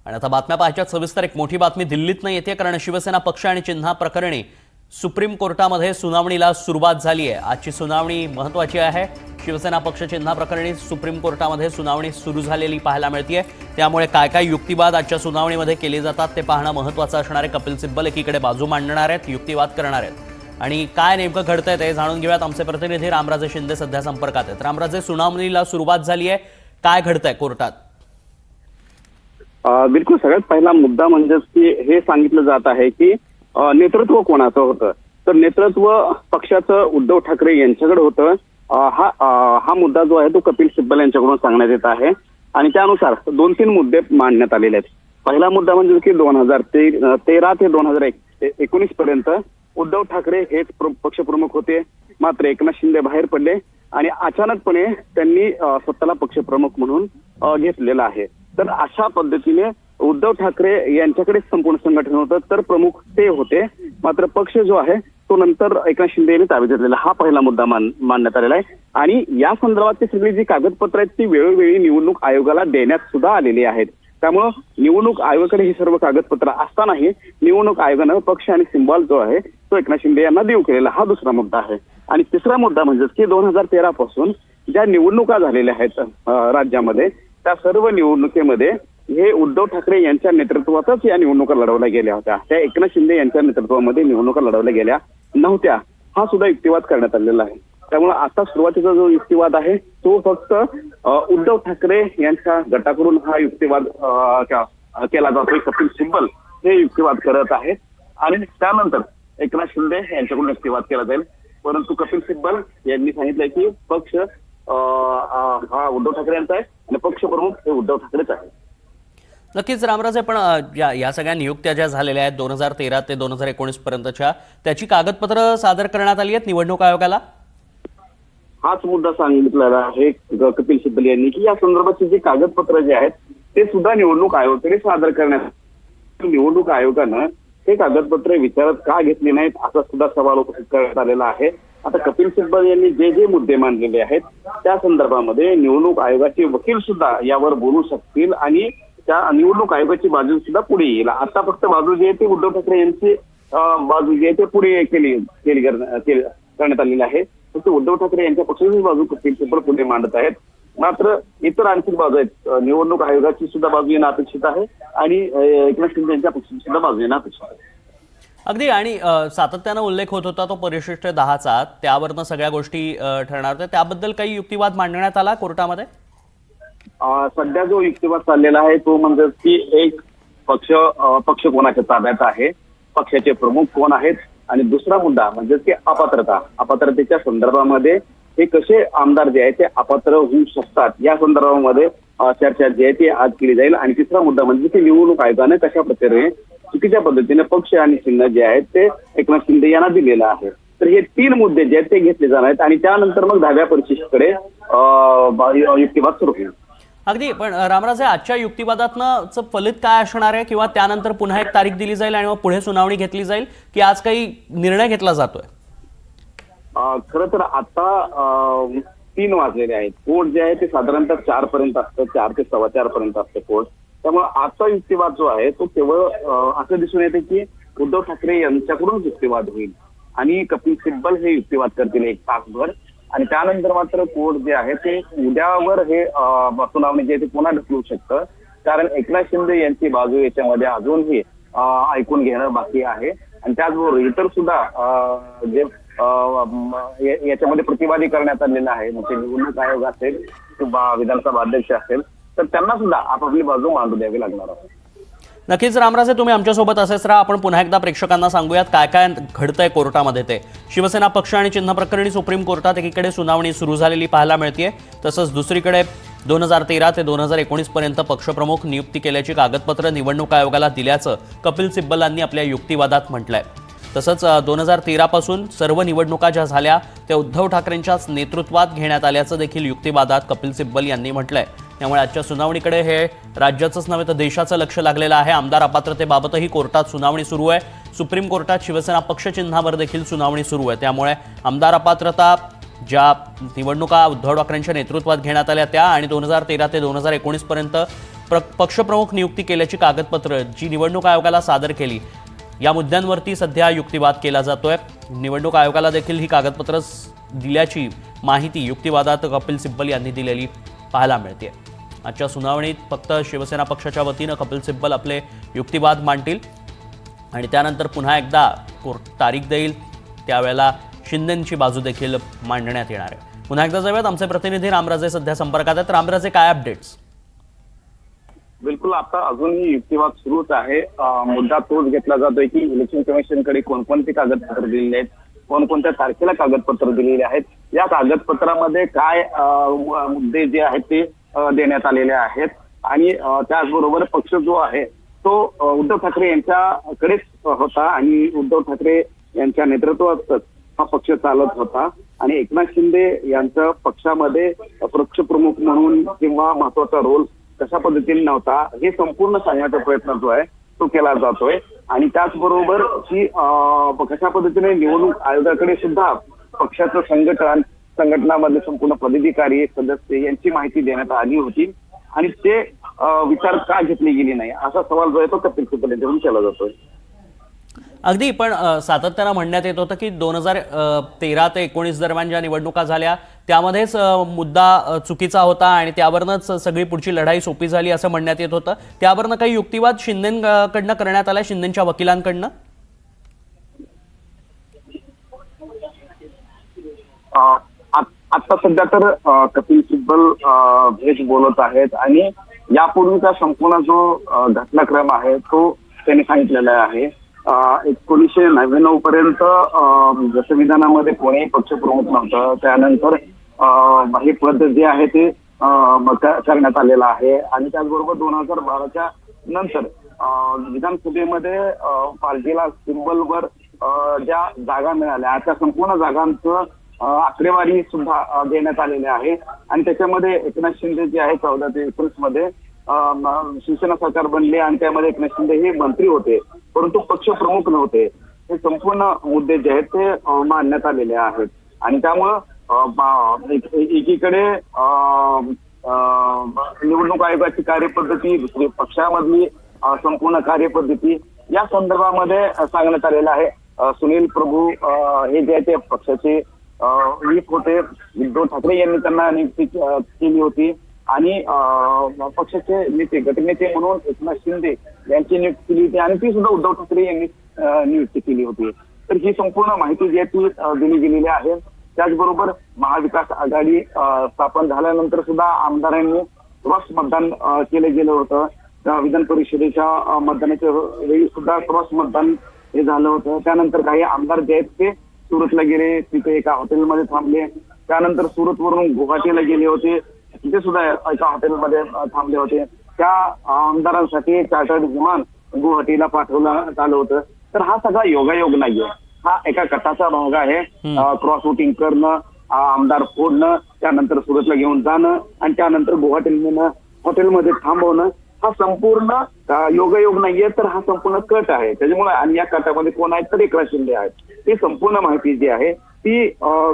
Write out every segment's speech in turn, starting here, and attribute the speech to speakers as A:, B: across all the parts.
A: आणि आता बातम्या पाहायच्यात सविस्तर. एक मोठी बातमी दिल्लीतनं येते, कारण शिवसेना पक्ष आणि चिन्हा प्रकरणी सुप्रीम कोर्टामध्ये सुनावणीला सुरुवात झाली आहे. आजची सुनावणी महत्त्वाची आहे. शिवसेना पक्ष चिन्हा प्रकरणी सुप्रीम कोर्टामध्ये सुनावणी सुरू झालेली पाहायला मिळते. त्यामुळे काय काय युक्तिवाद आजच्या सुनावणीमध्ये केले जातात ते पाहणं महत्त्वाचं असणार आहे. कपिल सिब्बल एकीकडे बाजू मांडणार आहेत, युक्तिवाद करणार आहेत, आणि काय नेमकं घडतंय ते जाणून घेऊयात. आमचे प्रतिनिधी रामराजे शिंदे सध्या संपर्कात आहेत. रामराजे, सुनावणीला सुरुवात झाली आहे, काय घडतंय कोर्टात?
B: बिलकुल, सगळ्यात पहिला मुद्दा म्हणजे की हे सांगितलं जात आहे की नेतृत्व कोणाचं होतं, तर नेतृत्व पक्षाचं उद्धव ठाकरे यांच्याकडे होतं. हा मुद्दा जो आहे तो कपिल सिब्बल यांच्याकडून सांगण्यात येत आहे. आणि त्यानुसार 2-3 मुद्दे मांडण्यात आलेले आहेत. पहिला मुद्दा म्हणजे की 2013 ते 2019 पर्यंत उद्धव ठाकरे हेच पक्षप्रमुख होते. मात्र एकनाथ शिंदे बाहेर पडले आणि अचानकपणे त्यांनी स्वतःला पक्षप्रमुख म्हणून घेतलेला आहे. तर अशा पद्धतीने उद्धव ठाकरे यांच्याकडे संपूर्ण संघटन होतं, तर प्रमुख ते होते. मात्र पक्ष जो आहे तो नंतर एकनाथ शिंदे यांनी ताब्यात घेतलेला, हा पहिला मुद्दा मांडण्यात आलेला आहे. आणि या संदर्भातली सगळी जी कागदपत्र आहेत ती वेळोवेळी निवडणूक आयोगाला देण्यात सुद्धा आलेली आहेत. त्यामुळं निवडणूक आयोगाकडे ही सर्व कागदपत्र असतानाही निवडणूक आयोगानं पक्ष आणि सिम्बॉल जो आहे तो एकनाथ शिंदे यांना देऊ केलेला, हा दुसरा मुद्दा आहे. आणि तिसरा मुद्दा म्हणजे की 2013 पासून ज्या निवडणुका झालेल्या आहेत राज्यामध्ये, त्या सर्व निवडणुकीमध्ये हे उद्धव ठाकरे यांच्या नेतृत्वातच या निवडणुका लढवल्या गेल्या होत्या. त्या एकनाथ शिंदे यांच्या नेतृत्वामध्ये निवडणुका लढवल्या गेल्या नव्हत्या, हा सुद्धा युक्तिवाद करण्यात आलेला आहे. त्यामुळे आता सुरुवातीचा जो युक्तिवाद आहे तो फक्त उद्धव ठाकरे यांच्या गटाकडून हा युक्तिवाद केला जातोय. कपिल सिब्बल हे युक्तिवाद करत आहेत आणि त्यानंतर एकनाथ शिंदे यांच्याकडून युक्तिवाद केला जाईल. परंतु कपिल सिब्बल यांनी सांगितलंय की पक्ष हा उद्धव ठाकरे यांचा आहे आणि पक्षप्रमुख हे उद्धव ठाकरेच आहे.
A: नक्कीच रामराजे, पण या सगळ्या नियुक्त्या ज्या झालेल्या आहेत 2013 ते 2019 पर्यंतच्या, त्याची कागदपत्र सादर करण्यात आली आहेत निवडणूक आयोगाला?
B: हाच मुद्दा सांगितलेला आहे कपिल सिब्बल यांनी की या संदर्भातचे जे कागदपत्र जे आहेत ते सुद्धा निवडणूक आयोगाकडे सादर करण्यात. निवडणूक आयोगानं हे कागदपत्र विचारात का घेतले नाहीत असा सुद्धा सवाल उपस्थित करण्यात आलेला आहे. आता कपिल सिब्बल यांनी जे जे मुद्दे मांडलेले आहेत त्या संदर्भामध्ये निवडणूक आयोगाचे वकील सुद्धा यावर बोलू शकतील आणि त्या निवडणूक आयोगाची बाजू सुद्धा पुढे येईल. आता फक्त बाजू जी आहे ती उद्धव ठाकरे यांची बाजू जी आहे ते पुढे करण्यात आलेली आहे. फक्त उद्धव ठाकरे यांच्या पक्षाची बाजू कपिल सिब्बल पुढे मांडत आहेत. मात्र इतर आणखी बाजू आहेत, निवडणूक आयोगाची सुद्धा बाजू येणं अपेक्षित आहे आणि एकनाथ शिंदे यांच्या पक्षाची सुद्धा बाजू येणं अपेक्षित आहे.
A: अगदी. आणि सातत्यानं उल्लेख होत होता तो परिशिष्ट 10चा, त्यावरनं सगळ्या गोष्टी ठरणार होत्या. त्याबद्दल काही युक्तिवाद मांडण्यात आला कोर्टामध्ये?
B: सध्या जो युक्तिवाद चाललेला आहे तो म्हणजे की एक पक्ष कोणाच्या ताब्यात आहे, पक्षाचे प्रमुख कोण आहेत, आणि दुसरा मुद्दा म्हणजे की अपात्रतेच्या संदर्भामध्ये हे कसे आमदार जे आहेत ते अपात्र होऊ शकतात या संदर्भामध्ये चर्चा जी आहे ती आज केली जाईल. आणि तिसरा मुद्दा म्हणजे की निवडणूक आयोगाने कशा प्रकारे चुकीच्या पद्धतीने पक्ष आणि चिन्ह जे आहेत ते एकनाथ शिंदे यांना दिलेलं आहे. तर हे 3 मुद्दे जे आहेत ते घेतले जाणार आहेत आणि त्यानंतर मग 10व्या परिशिष्टाकडे युक्तिवाद सुरू होईल.
A: अगदी. पण रामराजे, आजच्या युक्तिवादातनं फलित काय असणार आहे, किंवा त्यानंतर पुन्हा एक तारीख दिली जाईल आणि मग पुढे सुनावणी घेतली जाईल, की आज काही निर्णय घेतला जातोय?
B: खरं तर आता 3 वाजलेले आहेत. कोर्ट जे आहे ते साधारणतः 4 पर्यंत असतं, 4 ते 4:15 पर्यंत असतं कोर्ट. त्यामुळे आजचा युक्तिवाद जो आहे तो केवळ असं दिसून येते की उद्धव ठाकरे यांच्याकडून युक्तिवाद होईल आणि कपिल सिब्बल हे युक्तिवाद करतील 1 तासभर. आणि त्यानंतर मात्र कोर्ट जे आहे ते उद्यावर हे सुनावणी जे आहे ते पुन्हा ढकलू शकतं, कारण एकनाथ शिंदे यांची बाजू याच्यामध्ये अजूनही ऐकून घेणं बाकी आहे. आणि त्याचबरोबर इतर सुद्धा जे याच्यामध्ये प्रतिवादी करण्यात आलेलं आहे, म्हणजे निवडणूक आयोग असेल किंवा विधानसभा अध्यक्ष असेल, तर त्यांना सुद्धा आपापली बाजू मांडू द्यावी लागणार आहे.
A: नक्कीच रामराजे, तुम्ही आमच्यासोबत असेच राहा. आपण पुन्हा एकदा प्रेक्षकांना सांगूयात काय काय घडतंय कोर्टामध्ये ते. शिवसेना पक्ष आणि चिन्ह प्रकरणी सुप्रीम कोर्टात एकीकडे सुनावणी सुरू झालेली पाहायला मिळते, तसंच दुसरीकडे 2013 ते 2019 पर्यंत पक्षप्रमुख नियुक्ती केल्याची कागदपत्र निवडणूक आयोगाला दिल्याचं कपिल सिब्बल यांनी आपल्या युक्तिवादात म्हटलंय. तसंच 2013 पासून सर्व निवडणुका ज्या झाल्या त्या उद्धव ठाकरेंच्याच नेतृत्वात घेण्यात आल्याचं देखील युक्तिवादात कपिल सिब्बल यांनी म्हटलंय. त्यामुळे आजच्या सुनावणीकडे हे राज्याचंच नव्हे तर देशाचं लक्ष लागलेलं आहे. आमदार अपात्रतेबाबतही कोर्टात सुनावणी सुरू आहे. सुप्रीम कोर्टात शिवसेना पक्ष चिन्हावर देखील सुनावणी सुरू आहे. त्यामुळे आमदार अपात्रता ज्या निवडणुका उद्धव ठाकरेंच्या नेतृत्वात घेण्यात आल्या त्या आणि 2013 ते 2019 पर्यंत पक्षप्रमुख नियुक्ती केल्याची कागदपत्र जी निवडणूक आयोगाला सादर केली या मुद्द्यांवरती सध्या युक्तिवाद केला जातोय। निवडणूक आयोगाला देखील ही कागदपत्र दिल्याची माहिती युक्तिवादात कपिल सिब्बल यांनी दिलेली पाहायला मिळते। आजच्या सुनावणीत फक्त शिवसेना पक्षाच्या वतीनं कपिल सिब्बल आपले युक्तिवाद मांडतील आणि त्यानंतर पुन्हा एकदा कोर्ट तारीख देईल, त्यावेळेला शिंदेंची बाजू देखील मांडण्यात येणार आहे। पुन्हा एकदा जाऊयात, आमचे प्रतिनिधी रामराजे सध्या संपर्कात आहेत। रामराजे, काय अपडेट्स?
B: बिलकुल, आता अजूनही युक्तिवाद सुरूच आहे। मुद्दा तोच घेतला जातोय की इलेक्शन कमिशनकडे कोणकोणती कागदपत्र दिलेली आहेत, कोणकोणत्या तारखेला कागदपत्र दिलेली आहेत, या कागदपत्रामध्ये काय मुद्दे जे आहेत ते देण्यात आलेले आहेत आणि त्याचबरोबर पक्ष जो आहे तो उद्धव ठाकरे यांच्याकडेच होता आणि उद्धव ठाकरे यांच्या नेतृत्वातच हा पक्ष चालत होता आणि एकनाथ शिंदे यांच्या पक्षामध्ये पक्षप्रमुख म्हणून किंवा महत्वाचा रोल कशा पद्धतीने नव्हता हे संपूर्ण सांगण्याचा प्रयत्न जो आहे तो केला जातोय आणि त्याचबरोबर ही कशा पद्धतीने निवडणूक आयोगाकडे सुद्धा पक्षाचं संघटनामधले संपूर्ण पदाधिकारी सदस्य यांची माहिती देण्यात आली होती आणि ते विचार का घेतली गेली नाही असा सवाल जो आहे तो कपिल सिब्बल यांच्याकडून केला जातोय।
A: अगदी, पण सातत्यानं म्हणण्यात येत होतं की 2013 ते 19 दरम्यान ज्या निवडणुका झाल्या त्यामध्येच मुद्दा चुकीचा होता आणि त्यावरनंच सगळी पुढची लढाई सोपी झाली असं म्हणण्यात येत होतं। त्यावरनं काही युक्तिवाद शिंदेकडनं करण्यात आला, शिंदेच्या वकिलांकडनं?
B: आता सध्या तर कपिल सिब्बल हेच बोलत आहेत आणि यापूर्वीचा संपूर्ण जो घटनाक्रम आहे तो त्यांनी सांगितलेला आहे। 1999 पर्यंत संविधानामध्ये कोणीही पक्षप्रमुख नव्हतं, त्यानंतर हे पद जे आहे ते करण्यात आलेलं आहे आणि त्याचबरोबर 2012च्या नंतर विधानसभेमध्ये पार्टीला सिंबलवर ज्या जागा मिळाल्या त्या संपूर्ण जागांचं आकडेवारी सुद्धा देण्यात आलेली आहे आणि त्याच्यामध्ये एकनाथ शिंदे जे आहे 14 ते 19 मध्ये शिवसेना सरकार बनले आणि त्यामध्ये एकनाथ शिंदे हे मंत्री होते परंतु पक्ष प्रमुख नव्हते। हे संपूर्ण मुद्दे जे आहेत ते मांडण्यात आलेले आहेत आणि त्यामुळं एकीकडे निवडणूक आयोगाची कार्यपद्धती, दुसरी पक्षामधली संपूर्ण कार्यपद्धती या संदर्भामध्ये सांगण्यात आलेलं आहे। सुनील प्रभू हे जे आहे ते पक्षाचे व्हीप होते, उद्धव ठाकरे यांनी त्यांना नियुक्ती केली होती आणि पक्षाचे नेते गटनेते म्हणून एकनाथ शिंदे यांची नियुक्ती केली होती आणि ती सुद्धा उद्धव ठाकरे यांनी नियुक्ती केली होती। तर ही संपूर्ण माहिती जी आहे ती दिली गेलेली आहे। त्याचबरोबर महाविकास आघाडी स्थापन झाल्यानंतर सुद्धा आमदारांनी क्रॉस मतदान केलं गेलं होतं। विधान परिषदेच्या मतदानाच्या वेळी सुद्धा क्रॉस मतदान हे झालं होतं। त्यानंतर काही आमदार जे आहेत ते सुरतला गेले, तिथे एका हॉटेलमध्ये थांबले, त्यानंतर सुरतवरून गुवाहाटीला गेले होते, तिथे सुद्धा एका हॉटेलमध्ये थांबले होते। त्या आमदारांसाठी चार्टर्ड विमान गुवाहाटीला पाठवण्यात आलं होतं। तर हा सगळा योगायोग नाहीये, हा एका गटाचा भाग आहे। क्रॉस वोटिंग करणं, आमदार फोडणं, त्यानंतर सुरतला घेऊन जाणं आणि त्यानंतर गुवाहाटीला हॉटेलमध्ये थांबवणं, हा संपूर्ण योगायोग नाहीये, तर हा संपूर्ण कट आहे। त्याच्यामुळे आणि या कटामध्ये कोण आहेत तर एकनाथ शिंदे आहेत। ही संपूर्ण माहिती जी आहे ती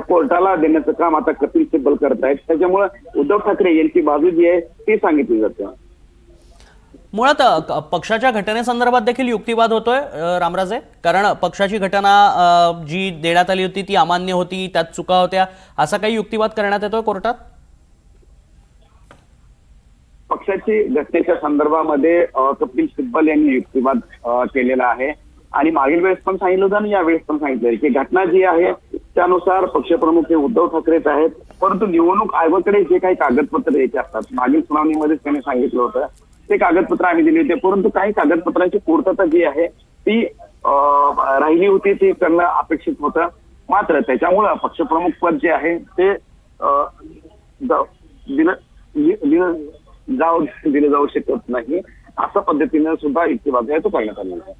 B: कोर्टाला देण्याचं काम आता कपिल सिब्बल करत आहेत। त्याच्यामुळे उद्धव ठाकरे यांची बाजू जी आहे ती सांगितली जाते।
A: मुळात पक्षाच्या घटनेसंदर्भात देखील युक्तिवाद होतोय रामराजे, कारण पक्षाची घटना जी देण्यात आली होती ती अमान्य होती, त्यात चुका होत्या, असा काही युक्तिवाद करण्यात येतोय कोर्टात?
B: पक्षाची घटनेच्या संदर्भामध्ये कपिल सिब्बल यांनी युक्तिवाद केलेला आहे आणि मागील वेळेस पण सांगितलं होतं आणि यावेळेस पण सांगितलं की घटना जी आहे त्यानुसार पक्षप्रमुख हे उद्धव ठाकरेच आहेत, परंतु निवडणूक आयोगाकडे जे काही कागदपत्र द्यायचे असतात मागील सुनावणीमध्येच त्यांनी सांगितलं होतं ते कागदपत्र आम्ही दिले होते, परंतु काही कागदपत्रांची पूर्तता जी आहे ती राहिली होती, ती करणं अपेक्षित होतं। मात्र त्याच्यामुळं पक्षप्रमुख पद जे आहे ते दिलं जाऊ शकत नाही, अशा पद्धतीने सुद्धा युक्तिवाद आहे तो करण्यात आलेला आहे।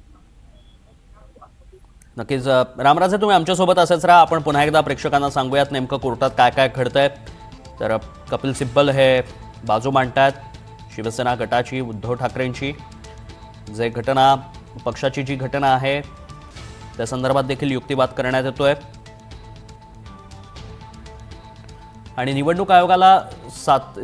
A: नक्कीच रामराजे, तुम्ही आमच्यासोबत असेच राहा। आपण पुन्हा एकदा प्रेक्षकांना सांगूयात नेमकं कोर्टात काय काय घडतंय। तर कपिल सिब्बल हे बाजू मांडतात शिवसेना गटाची, उद्धव ठाकरेंची, जे घटना पक्षाची जी घटना आहे त्या संदर्भात देखील युक्तिवाद करण्यात येतोय। आणि निवडणूक आयोगाला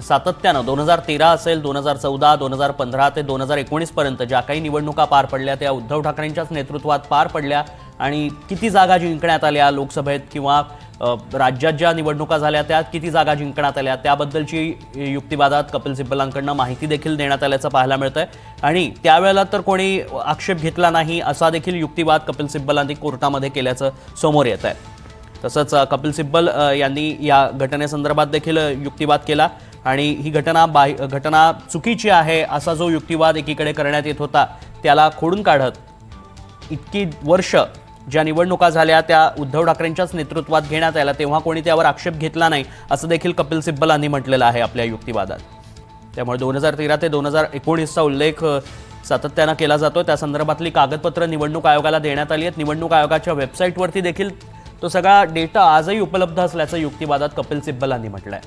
A: सातत्यानं 2013 असेल, 2014, 2015 ते 2019 पर्यंत ज्या काही निवडणुका पार पडल्या त्या उद्धव ठाकरेंच्याच नेतृत्वात पार पडल्या आणि किती जागा जिंकण्यात आल्या लोकसभेत किंवा राज्यात ज्या निवडणुका झाल्या त्यात किती जागा जिंकण्यात आल्या त्याबद्दलची युक्तिवादात कपिल सिब्बलांकडनं माहिती देखील देण्यात आल्याचं पाहायला मिळतंय आणि त्यावेळेला तर कोणी आक्षेप घेतला नाही असा देखील युक्तिवाद कपिल सिब्बलांनी कोर्टामध्ये केल्याचं समोर येत आहे। तसंच कपिल सिब्बल यांनी या घटनेसंदर्भात देखील युक्तिवाद केला आणि ही घटना चुकीची आहे असा जो युक्तिवाद एकीकडे करण्यात येत होता त्याला खोडून काढत इतकी वर्ष ज्या निवडणुका झाल्या त्या उद्धव ठाकरेंच्याच नेतृत्वात घेण्यात आल्या तेव्हा कोणी त्यावर आक्षेप घेतला नाही असं देखील कपिल सिब्बलांनी म्हटलेलं आहे आपल्या युक्तिवादात। त्यामुळे 2013 ते 2019चा उल्लेख सातत्यानं केला जातो। त्या संदर्भातली कागदपत्र निवडणूक आयोगाला देण्यात आली आहेत। निवडणूक आयोगाच्या वेबसाईटवरती देखील तो सगळा डेटा आजही उपलब्ध असल्याचं युक्तिवादात कपिल सिब्बलांनी म्हटलंय।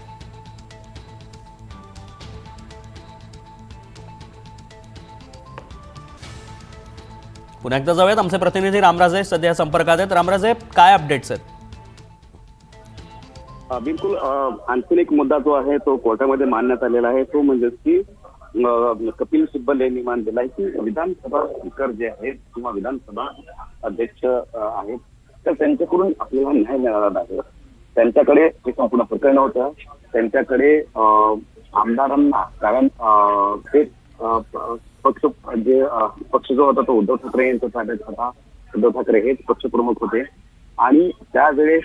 A: पुन्हा एकदा जाऊयात, आमचे प्रतिनिधी रामराजे सध्या संपर्कात आहेत। रामराजे, काय अपडेट्स आहेत?
B: बिलकुल आणखीन एक मुद्दा जो आहे तो कोर्टामध्ये मांडण्यात आलेला आहे तो म्हणजे की कपिल सिब्बल यांनी मांडलेला आहे की विधानसभा स्पीकर जे आहेत किंवा विधानसभा अध्यक्ष आहेत तर त्यांच्याकडून आपल्याला न्याय मिळाला नाही। त्यांच्याकडे हे संपूर्ण प्रकरण होतं, त्यांच्याकडे आमदारांना कारण ते पक्ष जो होता तो उद्धव ठाकरे यांचा ताब्यात होता। उद्धव ठाकरे हेच पक्षप्रमुख होते आणि त्यावेळेस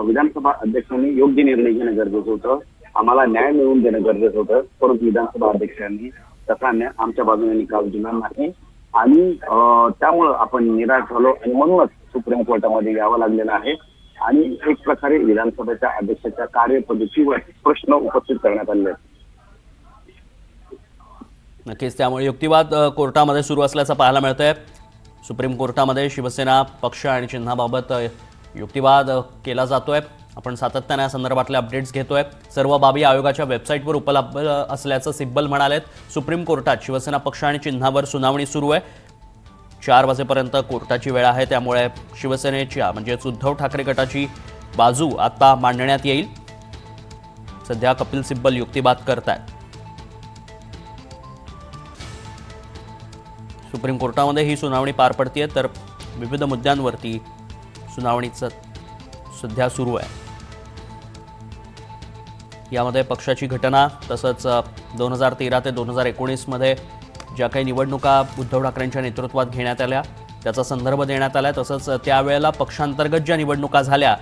B: विधानसभा अध्यक्षांनी योग्य निर्णय घेणं गरजेचं होतं, आम्हाला न्याय मिळवून देणं गरजेचं होतं, परंतु विधानसभा अध्यक्षांनी तसा न्याय आमच्या बाजूने निकाल दिला नाही आणि त्यामुळं आपण निराश झालो आणि म्हणूनच सुप्रीम कोर्टामध्ये यावं लागलेलं आहे आणि एक प्रकारे विधानसभेच्या अध्यक्षाच्या कार्यपद्धतीवर प्रश्न उपस्थित करण्यात आले आहेत।
A: नक्कीच, त्यामुळे युक्तिवाद कोर्टामध्ये सुरू असल्याचं पाहायला मिळतंय। सुप्रीम कोर्टामध्ये शिवसेना पक्ष आणि चिन्हाबाबत युक्तिवाद केला जातोय। आपण सातत्याने या संदर्भातले अपडेट्स घेतोय। सर्व बाबी आयोगाच्या वेबसाईटवर उपलब्ध असल्याचं सिब्बल म्हणालेत। सुप्रीम कोर्टात शिवसेना पक्ष आणि चिन्हावर सुनावणी सुरू आहे। 4 वाजेपर्यंत कोर्टाची वेळ आहे, त्यामुळे शिवसेनेच्या म्हणजेच उद्धव ठाकरे गटाची बाजू आता मांडण्यात येईल। सध्या कपिल सिब्बल युक्तिवाद करतायत। सुप्रीम कोर्टामध्ये ही सुनावणी पार पडते तर विविध मुद्द्यांवरती सुनावणीचं सध्या सुरू आहे। यामध्ये पक्षाची घटना तसंच 2013 ते 2019 मध्ये ज्या काही निवडणुका उद्धव ठाकरेंच्या नेतृत्वात घेण्यात आल्या त्याचा संदर्भ देण्यात आला। तसंच त्यावेळेला पक्षांतर्गत ज्या निवडणुका झाल्या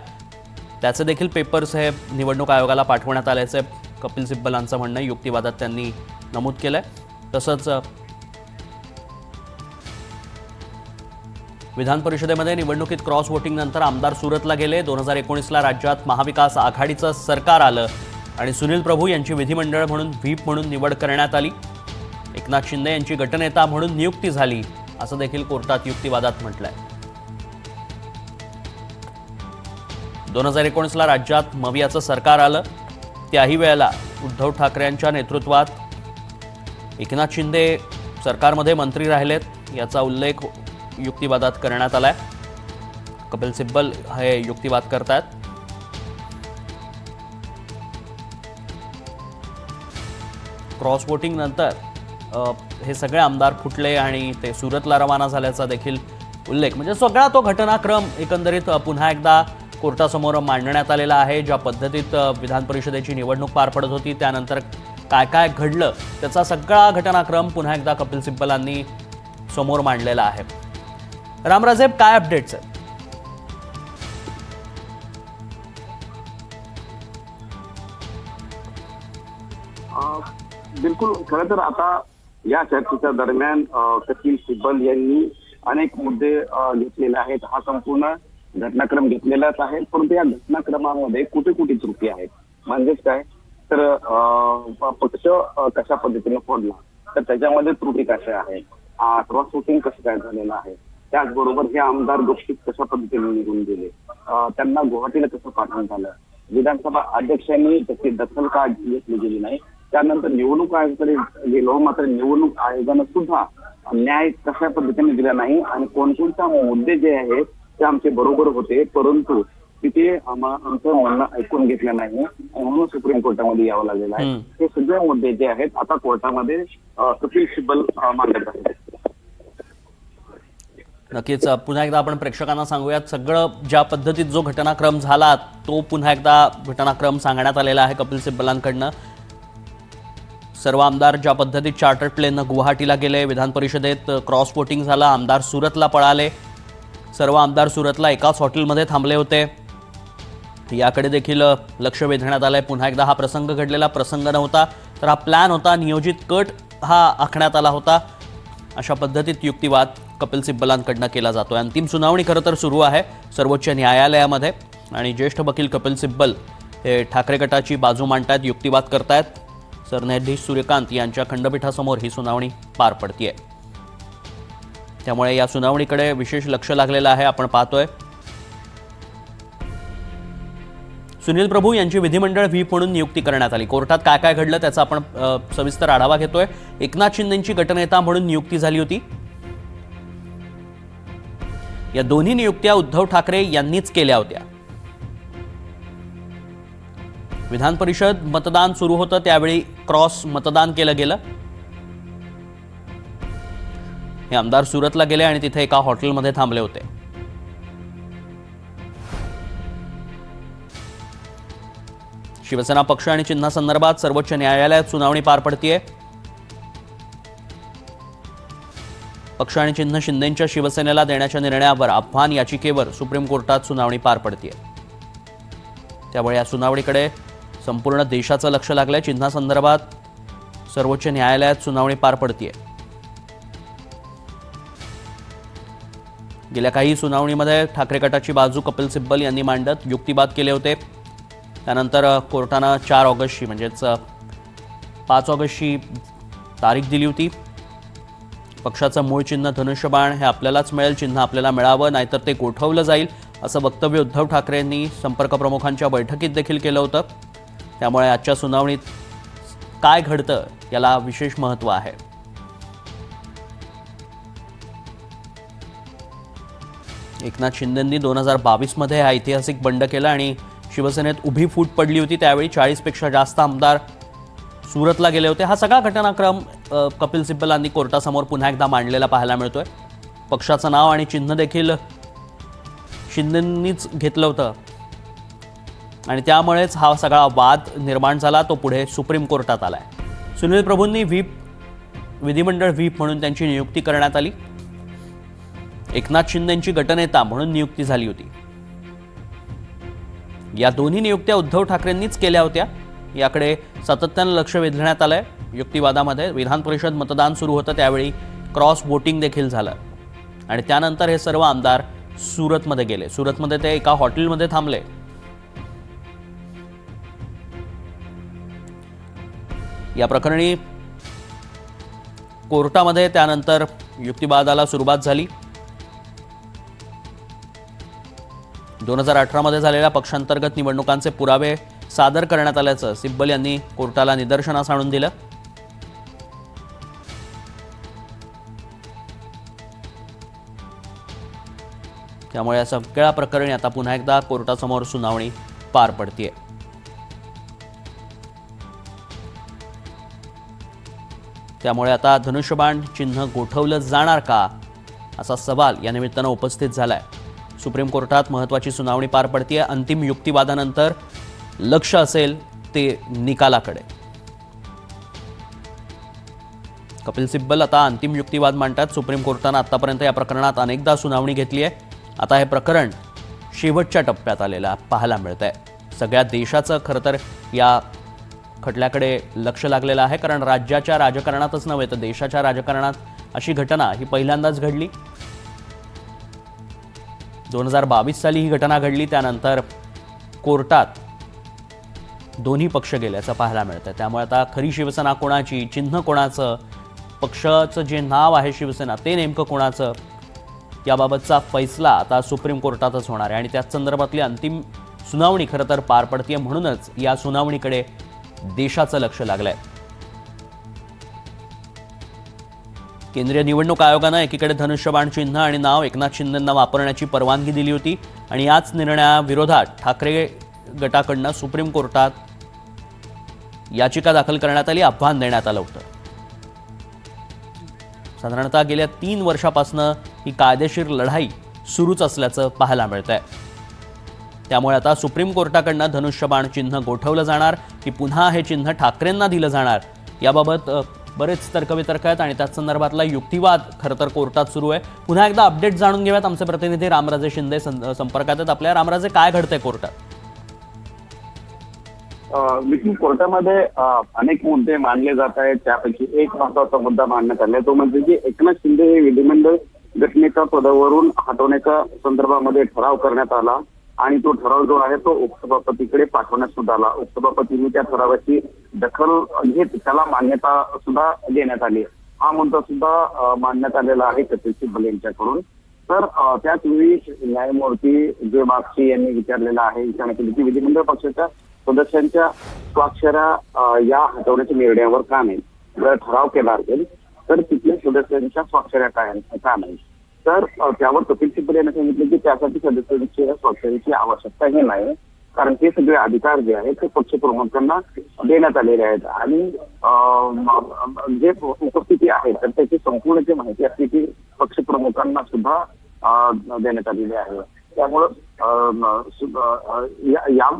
A: त्याचे देखील पेपर्स हे निवडणूक आयोगाला पाठवण्यात आल्याचे कपिल सिब्बलांचं म्हणणं युक्तिवादात त्यांनी नमूद केलंय। तसंच विधान परिषदेमध्ये निवडणुकीत क्रॉस वोटिंग नंतर आमदार सुरतला गेले। 2019ला राज्यात महाविकास आघाडीचं सरकार आलं आणि सुनील प्रभू यांची विधिमंडळ म्हणून व्हीप म्हणून निवड करण्यात आली। एकनाथ शिंदे यांची गटनेता म्हणून नियुक्ती झाली असं देखील कोर्टात युक्तिवादात म्हटलंय। 2019ला राज्यात मवियाचं सरकार आलं, त्याही वेळेला उद्धव ठाकरेंच्या नेतृत्वात एकनाथ शिंदे सरकारमध्ये मंत्री राहिलेत याचा उल्लेख युक्तिवादात करण्यात आलाय। कपिल सिब्बल हे युक्तिवाद करतात। क्रॉस वोटिंग नंतर हे सगळे आमदार फुटले आणि ते सुरतला रवाना झाल्याचा देखील उल्लेख म्हणजे सगळा तो घटनाक्रम एकंदरीत पुन्हा एकदा कोर्टासमोर मांडण्यात आलेला आहे। ज्या पद्धतीत विधान परिषदेची निवडणूक पार पडत होती त्यानंतर काय काय घडलं त्याचा सगळा घटनाक्रम पुन्हा एकदा कपिल सिब्बलांनी समोर मांडलेला आहे। रामराजे, काय अपडेट्स आहेत?
B: बिलकुल, खरं तर आता या चर्चेच्या दरम्यान कपिल सिब्बल यांनी अनेक मुद्दे घेतलेले आहेत। हा संपूर्ण घटनाक्रम घेतलेलाच आहे, परंतु या घटनाक्रमामध्ये कुठे कुठे त्रुटी आहेत म्हणजेच काय तर पक्ष कशा पद्धतीने फोडला तर त्याच्यामध्ये त्रुटी कशा आहेत, क्रॉस वोटिंग कसं काय झालेलं आहे, त्याचबरोबर हे आमदार गोष्टीत कशा पद्धतीने निघून गेले, त्यांना गुवाहाटीला कसं पाठवण्यात आलं, विधानसभा अध्यक्षांनी त्याची दखल का घेतली गेली नाही, त्यानंतर निवडणूक आयोगाकडे गेलो मात्र निवडणूक आयोगानं सुद्धा न्याय कशा पद्धतीने दिला नाही आणि कोणकोणत्या मुद्दे जे आहेत ते आमचे बरोबर होते परंतु तिथे आमचं म्हणणं ऐकून घेतलं नाही म्हणून सुप्रीम कोर्टामध्ये यावं लागलेलं आहे. हे सगळे मुद्दे जे आहेत आता कोर्टामध्ये कपिल सिब्बल मांडत आहेत.
A: नक्कीच पुन्हा एकदा आपण प्रेक्षकांना सांगूयात सगळं ज्या पद्धतीत जो घटनाक्रम झाला तो पुन्हा एकदा घटनाक्रम सांगण्यात आलेला आहे कपिल सिब्बलांकडनं. सर्व आमदार ज्या पद्धतीत चार्टर्ड प्लेननं गुवाहाटीला गेले, विधान परिषदेत क्रॉस वोटिंग झालं, आमदार सुरतला पळाले, सर्व आमदार सुरतला एकाच हॉटेलमध्ये थांबले होते, याकडे देखील लक्ष वेधण्यात आलंय. पुन्हा एकदा हा प्रसंग घडलेला प्रसंग नव्हता तर हा प्लॅन होता, नियोजित कट हा आखण्यात आला होता, अशा पद्धतीत युक्तिवाद कपिल सिब्बलांकडनं केला जातोय. अंतिम सुनावणी खरं तर सुरू आहे सर्वोच्च न्यायालयामध्ये आणि ज्येष्ठ वकील कपिल सिब्बल हे ठाकरे गटाची बाजू मांडतायत, युक्तिवाद करतायत. सरन्यायाधीश सूर्यकांत यांच्या खंडपीठासमोर ही सुनावणी पार पडतीये. त्यामुळे या सुनावणीकडे विशेष लक्ष लागलेलं आहे. आपण पाहतोय सुनील प्रभू यांची विधिमंडळ व्हीप म्हणून नियुक्ती करण्यात आली. कोर्टात काय काय घडलं त्याचा आपण सविस्तर आढावा घेतोय. एकनाथ शिंदेंची गटनेता म्हणून नियुक्ती झाली होती. या दोन्ही नियुक्त्या उद्धव ठाकरे यांनीच केल्या होत्या. विधान परिषद मतदान सुरू होतं त्यावेळी क्रॉस मतदान केलं गेलं. हे आमदार सुरतला गेले आणि तिथे एका हॉटेलमध्ये थांबले होते. शिवसेना पक्ष आणि चिन्हासंदर्भात सर्वोच्च न्यायालयात सुनावणी पार पडतीये. पक्ष आणि चिन्ह शिंदेंच्या शिवसेनेला देण्याच्या निर्णयावर आव्हान याचिकेवर सुप्रीम कोर्टात सुनावणी पार पडतीये. त्यामुळे या सुनावणीकडे संपूर्ण देशाचं लक्ष लागलंय. चिन्हासंदर्भात सर्वोच्च न्यायालयात सुनावणी पार पडतीये. गेल्या काही सुनावणीमध्ये ठाकरे गटाची बाजू कपिल सिब्बल यांनी मांडत युक्तिवाद केले होते. त्यानंतर कोर्टानं 4 ऑगस्टची म्हणजेच 5 ऑगस्टची तारीख दिली होती. पक्षाचं मूळ चिन्ह धनुष्यबाण हे आपल्यालाच मिळेल, चिन्ह आपल्याला मिळावं नाहीतर ते गोठवलं जाईल असं वक्तव्य उद्धव ठाकरेंनी संपर्क प्रमुखांच्या बैठकीत देखील केलं होतं. त्यामुळे आजच्या सुनावणीत काय घडतं याला विशेष महत्त्व आहे. एकनाथ शिंदेंनी 2022 मध्ये हा ऐतिहासिक बंड केला आणि शिवसेनेत उभी फूट पडली होती. त्यावेळी 40 पेक्षा जास्त आमदार सुरतला गेले होते. हा सगळा घटनाक्रम कपिल सिब्बलांनी कोर्टासमोर पुन्हा एकदा मांडलेला पाहायला मिळतोय. पक्षाचं नाव आणि चिन्ह देखील शिंदेंनीच घेतलं होतं आणि त्यामुळेच हा सगळा वाद निर्माण झाला. तो पुढे सुप्रीम कोर्टात आलाय. सुनील प्रभूंनी विधिमंडळ व्हीप म्हणून त्यांची नियुक्ती करण्यात आली. एकनाथ शिंदेंची गटनेता म्हणून नियुक्ती झाली होती. या दोन्ही नियुक्त्या उद्धव ठाकरेंनीच केल्या होत्या. याकडे सातत्यानं लक्ष वेधण्यात आलंय. युक्तिवादामध्ये विधान परिषद मतदान सुरू होतं त्यावेळी क्रॉस वोटिंग देखील झालं आणि त्यानंतर हे सर्व आमदार सुरतमध्ये गेले. सुरतमध्ये ते एका हॉटेलमध्ये थांबले. या प्रकरणी कोर्टामध्ये त्यानंतर युक्तिवादाला सुरुवात झाली. 2018 मध्ये झालेल्या पक्षांतर्गत निवडणुकांचे पुरावे सादर करण्यात आल्याचं सिब्बल यांनी कोर्टाला निदर्शनास आणून दिलं. त्यामुळे या सगळ्या प्रकरणी आता पुन्हा एकदा कोर्टासमोर सुनावणी पार पडतीये. त्यामुळे आता धनुष्यबाण चिन्ह गोठवलं जाणार का असा सवाल या निमित्तानं उपस्थित झालाय. सुप्रीम कोर्टात महत्त्वाची सुनावणी पार पडतीये. अंतिम युक्तिवादानंतर लक्ष असेल ते निकालाकडे. कपिल सिब्बल आता अंतिम युक्तिवाद मांडतात. सुप्रीम कोर्टानं आतापर्यंत या प्रकरणात अनेकदा सुनावणी घेतली आहे. आता हे प्रकरण शेवटच्या टप्प्यात आलेलं पाहायला मिळतंय. सगळ्या देशाचं खरं तर या खटल्याकडे लक्ष लागलेलं आहे. कारण राज्याच्या राजकारणातच नव्हे तर देशाच्या राजकारणात अशी घटना ही पहिल्यांदाच घडली. 2022 साली ही घटना घडली. त्यानंतर कोर्टात दोन्ही पक्ष गेल्याचं पाहायला मिळतं. त्यामुळे आता खरी शिवसेना कोणाची, चिन्ह कोणाचं, पक्षाचं जे नाव आहे शिवसेना ते नेमकं कोणाचं याबाबतचा फैसला आता सुप्रीम कोर्टातच होणार आहे आणि त्याच संदर्भातली अंतिम सुनावणी खरं तर पार पडतीये. म्हणूनच या सुनावणीकडे देशाचं लक्ष लागलंय. केंद्रीय निवडणूक आयोगानं एकीकडे धनुष्यबाण चिन्ह आणि नाव एकनाथ शिंदेंना वापरण्याची परवानगी दिली होती आणि याच निर्णयाविरोधात ठाकरे गटाकडनं सुप्रीम कोर्टात याचिका दाखल करण्यात आली, आव्हान देण्यात आलं होतं. साधारणतः गेल्या 3 वर्षापासून ही कायदेशीर लढाई सुरूच असल्याचं पाहायला मिळतंय. त्यामुळे आता सुप्रीम कोर्टाकडनं धनुष्यबाण चिन्ह गोठवलं जाणार की पुन्हा हे चिन्ह ठाकरेंना दिलं जाणार, याबाबत बरेच तर्कवितर्क आहेत आणि त्याच संदर्भातला युक्तिवाद खरं तर कोर्टात सुरू आहे. पुन्हा एकदा अपडेट जाणून घेऊयात. आमचे प्रतिनिधी रामराजे शिंदे संपर्कात आहेत आपल्या. रामराजे, काय घडतंय कोर्टात?
B: विष्णू, कोर्टामध्ये अनेक मुद्दे मांडले जात आहेत. त्यापैकी एक महत्वाचा मुद्दा मांडण्यात आला तो म्हणजे की एकनाथ शिंदे हे विधिमंडळ घटनेच्या पदावरून हटवण्याच्या संदर्भामध्ये ठराव करण्यात आला आणि तो ठराव जो आहे तो उपसभापतीकडे पाठवण्यात सुद्धा आला. उपसभापतींनी त्या ठरावाची दखल घेत त्याला मान्यता सुद्धा देण्यात आली. हा मुद्दा सुद्धा मांडण्यात आलेला आहे कपिल सिब्बल यांच्याकडून. तर त्याचवेळी न्यायमूर्ती जे बागची यांनी विचारण्यात केली की विधिमंडळ पक्षाच्या सदस्यांच्या स्वाक्षऱ्या या हटवण्याच्या निर्णयावर का नाही, जर ठराव केला असेल तर तिथल्या सदस्यांच्या स्वाक्षऱ्या का नाही. तर त्यावर कपिल सिब्बल यांनी सांगितलं की त्यासाठी सदस्यांच्या स्वाक्षरीची आवश्यकता ही नाही, कारण हे सगळे अधिकार जे आहेत ते पक्षप्रमुखांना देण्यात आलेले आहेत आणि जे उपस्थिती आहे तर त्याची संपूर्ण जी माहिती असते ती पक्षप्रमुखांना सुद्धा देण्यात आलेली आहे. त्यामुळं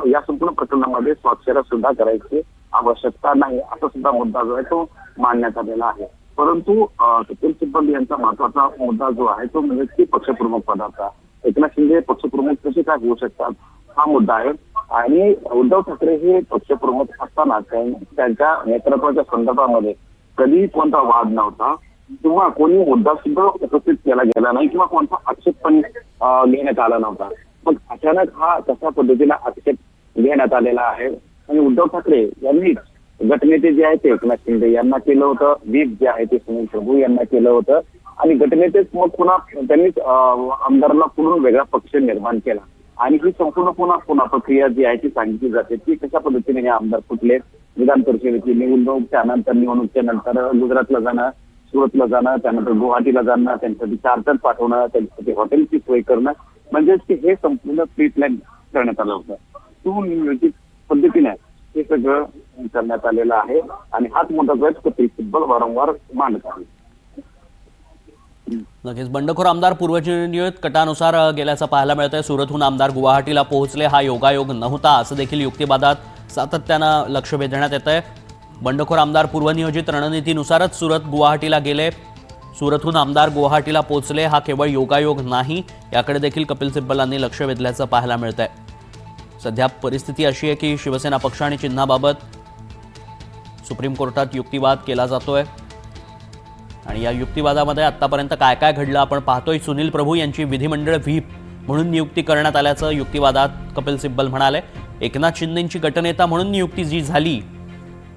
B: या संपूर्ण प्रकरणामध्ये स्वाक्षऱ्या सुद्धा करायची आवश्यकता नाही असा सुद्धा मुद्दा जो आहे तो मांडण्यात आलेला आहे. परंतु कपिल सिब्बल यांचा महत्वाचा मुद्दा जो आहे तो म्हणजे की पक्षप्रमुख पदाचा एकनाथ शिंदे पक्षप्रमुख कसे काय होऊ शकतात हा मुद्दा आहे. आणि उद्धव ठाकरे हे पक्षप्रमुख असताना त्यांच्या नेतृत्वाच्या संदर्भामध्ये कधी कोणता वाद नव्हता किंवा कोणी मुद्दा सुद्धा उपस्थित केला गेला नाही किंवा कोणता आक्षेप पण घेण्यात आला नव्हता. मग अचानक हा कशा पद्धतीने आक्षेप घेण्यात आलेला आहे आणि उद्धव ठाकरे यांनी गटनेते जे आहे ते एकनाथ शिंदे यांना केलं होतं, व्हीप जे आहे ते सुनील प्रभू यांना केलं होतं आणि गटनेतेच मग पुन्हा त्यांनीच आमदारांना पुन्हा वेगळा पक्ष निर्माण केला आणि ही संपूर्ण पुन्हा प्रक्रिया जी आहे ती सांगितली जाते की कशा पद्धतीने हे आमदार फुटले. विधान परिषदेची निवडणूक, त्यानंतर निवडणुकीच्या नंतर गुजरातला जाणं, सुरतला जाणं, त्यानंतर गुवाहाटीला जाणं, त्यांच्यासाठी चार्टर पाठवणं, त्यांच्यासाठी हॉटेलची सोय करणं, म्हणजेच की हे संपूर्ण प्री प्लॅन करण्यात आलं होतं. सुनियोजित पद्धतीने हे सगळं करण्यात आलेलं आहे आणि हाच मुद्दा जो आहे कपिल सिब्बल वारंवार मांडत आहे.
A: नक्कीच बंडखोर आमदार पूर्वनियोजित कटानुसार गेल्याचं पाहायला मिळतंय. सुरतहून आमदार गुवाहाटीला पोहोचले हा योगायोग नव्हता असं देखील युक्तिवादात सातत्यानं लक्ष वेधण्यात येतंय. बंडखोर आमदार पूर्वनियोजित रणनीतीनुसारच सुरत गुवाहाटीला गेले. सुरतहून आमदार गुवाहाटीला पोहोचले हा केवळ योगायोग नाही, याकडे देखील कपिल सिब्बलांनी लक्ष वेधल्याचं पाहायला मिळतंय. सध्या परिस्थिती अशी आहे की शिवसेना पक्ष आणि चिन्हाबाबत सुप्रीम कोर्टात युक्तिवाद केला जातोय आणि या युक्तिवादामध्ये आतापर्यंत काय काय घडलं आपण पाहतोय. सुनील प्रभू यांची विधिमंडळ व्हीप म्हणून नियुक्ती करण्यात आल्याचं युक्तिवादात कपिल सिब्बल म्हणाले. एकनाथ शिंदेंची गटनेता म्हणून नियुक्ती जी झाली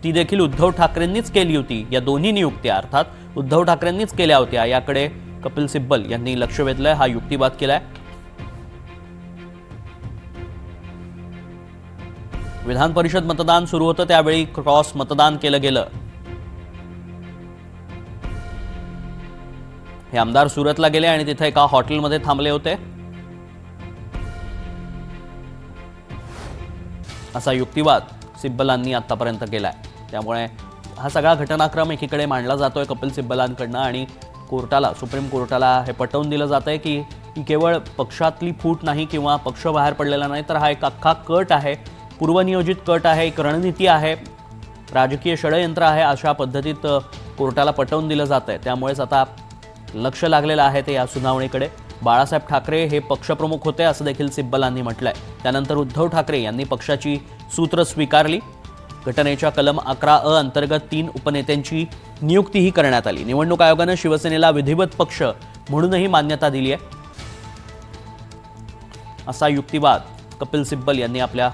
A: ती देखील उद्धव ठाकरेंनीच केली होती. या दोन्ही नियुक्त्या अर्थात उद्धव ठाकरेंनीच केल्या होत्या, याकडे कपिल सिब्बल यांनी लक्ष वेधलंय, हा युक्तिवाद केलाय. विधान परिषद मतदान सुरू होतं त्यावेळी क्रॉस मतदान केलं गेलं. हे आमदार सुरतला गेले आणि तिथे एका हॉटेलमध्ये थांबले होते असा युक्तिवाद सिब्बलांनी आतापर्यंत केलाय. त्यामुळे हा सगळा घटनाक्रम एकीकडे मांडला जातोय कपिल सिब्बलांकडनं आणि कोर्टाला, सुप्रीम कोर्टाला हे पटवून दिलं जातंय की ही केवळ पक्षातली फूट नाही किंवा पक्ष बाहेर पडलेला नाही, तर हा एक अख्खा कट आहे, पूर्वनियोजित कट आहे, एक रणनीती आहे, राजकीय षडयंत्र आहे, अशा पद्धतीत कोर्टाला पटवून दिलं जातंय. त्यामुळेच आता लक्ष लागलेलं आहे ते या सुनावणीकडे. बाळासाहेब ठाकरे हे पक्षप्रमुख होते असं देखील सिब्बलांनी म्हटलंय. त्यानंतर उद्धव ठाकरे यांनी पक्षाची सूत्र स्वीकारली. घटनेच्या कलम 11(अ) अंतर्गत 3 उपनेत्यांची नियुक्तीही करण्यात आली. निवडणूक आयोगानं शिवसेनेला विधिवत पक्ष म्हणूनही मान्यता दिली आहे असा युक्तिवाद कपिल सिब्बल यांनी आपल्या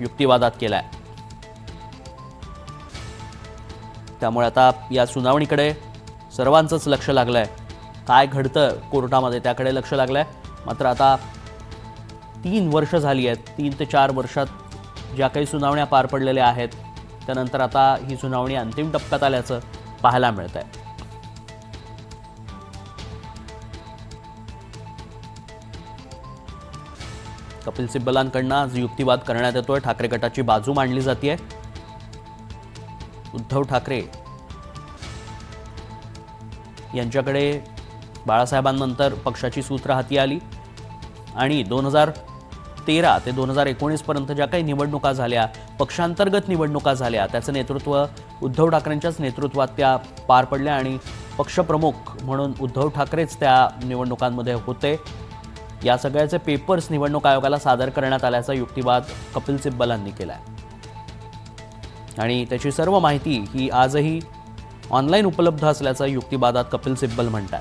A: युक्तिवादात केलाय. त्यामुळे आता या सुनावणीकडे सर्वांचंच लक्ष लागलंय. काय घडतं कोर्टामध्ये त्याकडे लक्ष लागलंय. मात्र आता 3 वर्ष झाली आहेत. 3 ते 4 वर्षात ज्या काही सुनावण्या पार पडलेल्या आहेत त्यानंतर आता ही सुनावणी अंतिम टप्प्यात आल्याचं पाहायला मिळत आहे. कपिल सिब्बलांकडनं आज युक्तिवाद करण्यात येतोय. ठाकरे गटाची बाजू मांडली जाते. उद्धव ठाकरे यांच्याकडे बाळासाहेबांनंतर पक्षाची सूत्र हाती आली आणि 2013 ते 2019 पर्यंत ज्या काही निवडणुका झाल्या, पक्षांतर्गत निवडणुका झाल्या, त्याचं नेतृत्व उद्धव ठाकरेंच्याच नेतृत्वात त्या पार पडल्या आणि पक्षप्रमुख म्हणून उद्धव ठाकरेच त्या निवडणुकांमध्ये होते. या सगळ्याचे पेपर्स निवडणूक आयोगाला सादर करण्यात आल्याचा युक्तिवाद कपिल सिब्बलांनी केला आहे आणि त्याची सर्व माहिती ही आजही ऑनलाईन उपलब्ध असल्याचा युक्तिवादात कपिल सिब्बल म्हणतात.